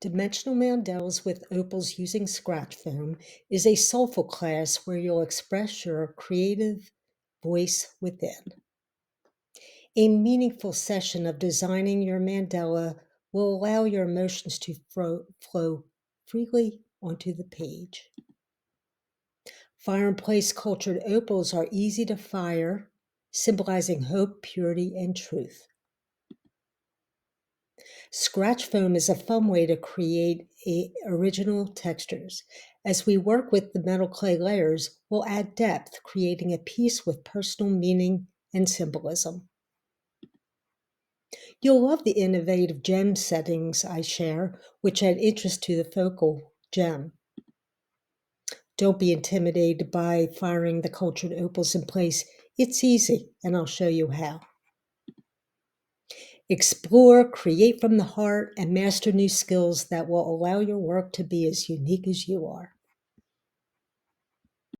Dimensional Mandalas with Opals using scratch foam is a soulful class where you'll express your creative voice within. A meaningful session of designing your mandala will allow your emotions to flow freely onto the page. Fire and Place Cultured Opals are easy to fire, symbolizing hope, purity, and truth. Scratch foam is a fun way to create original textures. As we work with the metal clay layers, we'll add depth, creating a piece with personal meaning and symbolism. You'll love the innovative gem settings I share, which add interest to the focal gem. Don't be intimidated by firing the cultured opals in place. It's easy, and I'll show you how. Explore, create from the heart, and master new skills that will allow your work to be as unique as you are.